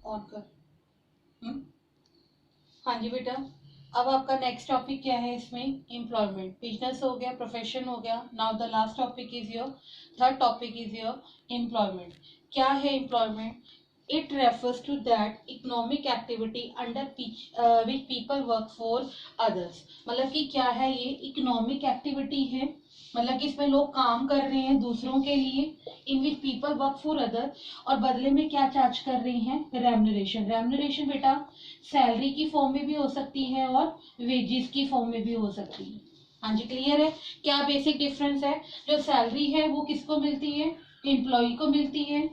On कर। हाँ जी बेटा, अब आपका नेक्स्ट टॉपिक क्या है इसमें? एम्प्लॉयमेंट। बिजनेस हो गया, प्रोफेशन हो गया। Now the last topic is your, third topic is your employment. क्या है employment? It refers to that economic activity under which people work for others. मतलब कि क्या है ये? इकोनॉमिक एक्टिविटी है, मतलब कि इसमें लोग काम कर रहे हैं दूसरों के लिए। In which people work for other, और बदले में क्या चार्ज कर रहे हैं? रेम्यूनरेशन। रेम्यूनरेशन बेटा सैलरी की फॉर्म में भी हो सकती है और वेजेस की फॉर्म में भी हो सकती है। हाँ जी, क्लियर है? क्या बेसिक डिफरेंस है? जो सैलरी है वो किसको मिलती है? एम्प्लॉय को मिलती है।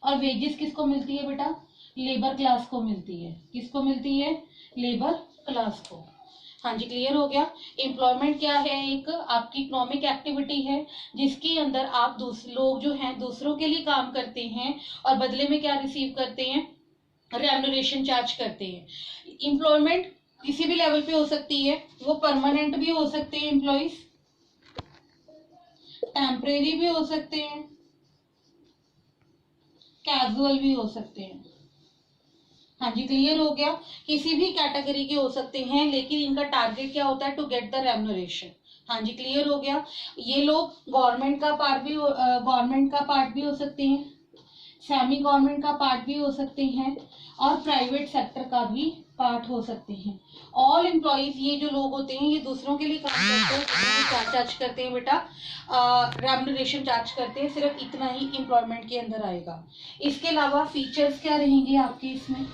और वेजेस किसको मिलती है बेटा? लेबर क्लास को मिलती है। किसको मिलती है? लेबर क्लास को। हाँ जी, क्लियर हो गया? एम्प्लॉयमेंट क्या है? एक आपकी इकोनॉमिक एक्टिविटी है जिसके अंदर आप दूसरे लोग जो हैं दूसरों के लिए काम करते हैं और बदले में क्या रिसीव करते हैं? रेम्यूनरेशन चार्ज करते हैं। एम्प्लॉयमेंट किसी भी लेवल पे हो सकती है, वो परमानेंट भी हो सकते हैं एम्प्लॉइज, टेम्परेरी भी हो सकते हैं, कैजुअल भी हो सकते हैं। हाँ जी, क्लियर हो गया? किसी भी कैटेगरी के हो सकते हैं, लेकिन इनका टारगेट क्या होता है? To get the remuneration. हाँ जी, क्लियर हो गया? ये लोग गवर्नमेंट का पार्ट भी हो सकते हैं, सेमी गवर्नमेंट का पार्ट भी हो सकते हैं, और प्राइवेट सेक्टर का भी पार्ट हो सकते हैं। ऑल एम्प्लॉयज, ये जो लोग होते हैं ये दूसरों के लिए काम करते हैं। क्या चार्ज करते हैं बेटा? रेम्यूनरेशन चार्ज करते हैं। सिर्फ इतना ही एम्प्लॉयमेंट के अंदर आएगा। इसके अलावा फीचर्स क्या रहेंगे आपके इसमें?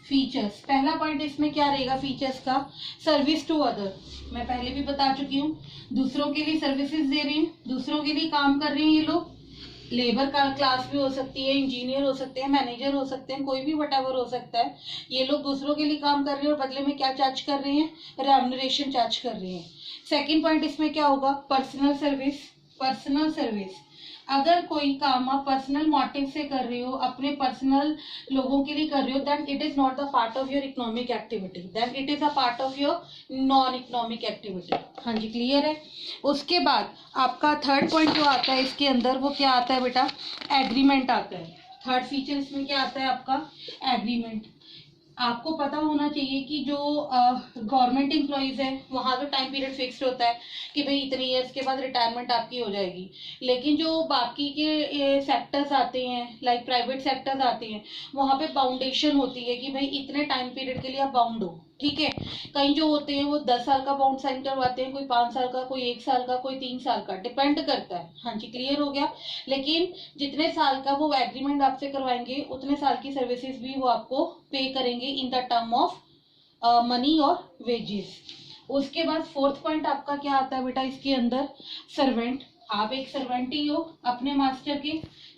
फीचर्स, पहला पॉइंट इसमें क्या रहेगा फीचर्स का? Service to other. मैं पहले भी बता चुकी हूँ, दूसरों के लिए सर्विसेज दे रहे हैं, दूसरों के लिए काम कर रहे हैं ये लोग। लेबर का क्लास भी हो सकती है, इंजीनियर हो सकते हैं, मैनेजर हो सकते हैं, कोई भी वटेवर हो सकता है। ये लोग दूसरों के लिए काम कर रहे हैं और बदले में क्या चार्ज कर रहे हैं? रेम्यूनरेशन चार्ज कर रहे हैं। सेकंड पॉइंट इसमें क्या होगा? Personal service. पर्सनल सर्विस, अगर कोई काम आप पर्सनल मोटिव से कर रहे हो, अपने पर्सनल लोगों के लिए कर रहे हो, then it is not the part of your economic activity, then it is a part of your non economic activity. हाँ जी, क्लियर है? उसके बाद आपका थर्ड पॉइंट जो आता है इसके अंदर, वो क्या आता है बेटा? एग्रीमेंट आता है। थर्ड फीचर इसमें क्या आता है आपका? एग्रीमेंट। आपको पता होना चाहिए कि जो गवर्नमेंट एम्प्लॉयज है वहां तो टाइम पीरियड फिक्स्ड होता है कि भाई इतने ईयर्स के बाद रिटायरमेंट आपकी हो जाएगी। लेकिन जो बाकी के सेक्टर्स आते हैं, लाइक प्राइवेट सेक्टर्स आते हैं, वहां पे बाउंडेशन होती है कि भाई इतने टाइम पीरियड के लिए आप बाउंड हो। ठीक है? कई जो होते हैं वो 10 साल का बाउंड साइन करवाते हैं, कोई 5 साल का, कोई 1 साल का, कोई 3 साल का, डिपेंड करता है। हाँ जी, क्लियर हो गया? लेकिन जितने साल का वो एग्रीमेंट आपसे करवाएंगे उतने साल की सर्विसेज भी वो आपको पे करेंगे in the term of money और वेजेस। उसके बाद फोर्थ पॉइंट आपका क्या आता है बेटा इसके अंदर? सर्वेंट। आप एक सर्वेंट ही हो अपने मास्टर के।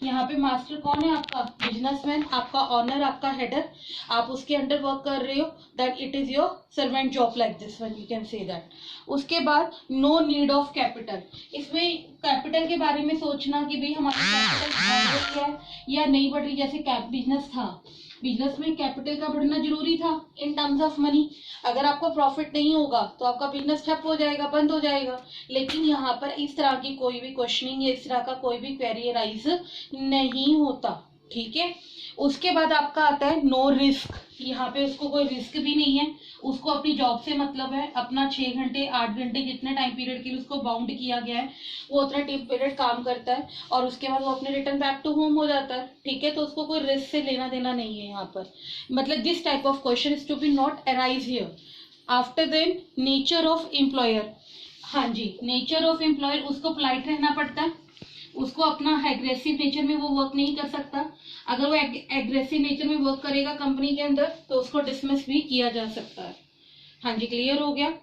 यहाँ पे मास्टर कौन है आपका? बिजनेसमैन, आपका ऑनर, आपका हेडर। आप उसके अंडर वर्क कर रहे हो, that it is your servant job, like this one you can say that. उसके बाद नो नीड ऑफ कैपिटल। इसमें कैपिटल के बारे में सोचना कि भाई हमारी कैपिटल बढ़ रही है या नहीं बढ़ रही। जैसे कैप बिजनेस था, बिजनेस में कैपिटल का बढ़ना जरूरी था इन टर्म्स ऑफ मनी। अगर आपको प्रॉफिट नहीं होगा तो आपका बिजनेस ठप हो जाएगा, बंद हो जाएगा। लेकिन यहाँ पर इस तरह की कोई भी क्वेश्चनिंग या इस तरह का कोई भी क्वेरी राइज नहीं होता। ठीक है? उसके बाद आपका आता है नो रिस्क। यहाँ पे उसको कोई रिस्क भी नहीं है, उसको अपनी जॉब से मतलब है। अपना 6 घंटे 8 घंटे जितने टाइम पीरियड के लिए उसको बाउंड किया गया है वो उतना टाइम पीरियड काम करता है और उसके बाद वो अपने रिटर्न बैक टू होम हो जाता है। ठीक है? तो उसको कोई रिस्क से लेना देना नहीं है यहाँ पर। मतलब this type of question is to be not arise here. After then nature of employer. हाँ जी, नेचर ऑफ एम्प्लॉयर, उसको पोलाइट रहना पड़ता है, उसको अपना एग्रेसिव नेचर में वो वर्क नहीं कर सकता। अगर वो एग्रेसिव नेचर में वर्क करेगा कंपनी के अंदर तो उसको डिसमिस भी किया जा सकता है। हाँ जी, क्लियर हो गया?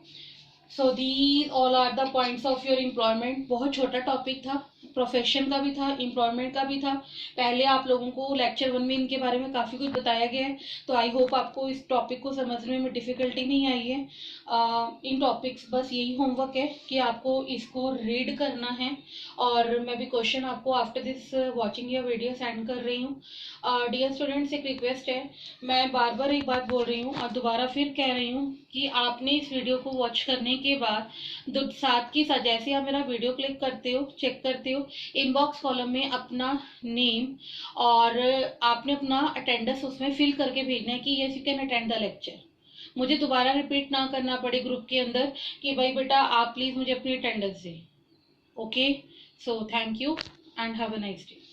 So these all are the points of your employment. बहुत छोटा टॉपिक था, प्रोफेशन का भी था, एम्प्लॉयमेंट का भी था। पहले आप लोगों को लेक्चर 1 में इनके बारे में काफ़ी कुछ बताया गया है, तो आई होप आपको इस टॉपिक को समझने में डिफ़िकल्टी नहीं आई है। इन टॉपिक्स बस यही होमवर्क है कि आपको इसको रीड करना है और मैं भी क्वेश्चन आपको आफ्टर दिस वॉचिंग या वीडियो सेंड कर रही हूँ। डियर स्टूडेंट्स, एक रिक्वेस्ट है, मैं बार बार एक बात बोल रही हूँ और दोबारा फिर कह रही हूँ कि आपने इस वीडियो को वॉच करने के बाद साथ की साथ जैसे आप मेरा वीडियो क्लिक करते हो, चेक करते करते हो, इनबॉक्स कॉलम में अपना नेम और आपने अपना अटेंडेंस उसमें फिल करके भेजना है कि yes you can attend the lecture. मुझे दोबारा रिपीट ना करना पड़े ग्रुप के अंदर कि भाई बेटा आप प्लीज मुझे अपनी अटेंडेंस दें। Okay, so thank you and have a nice day.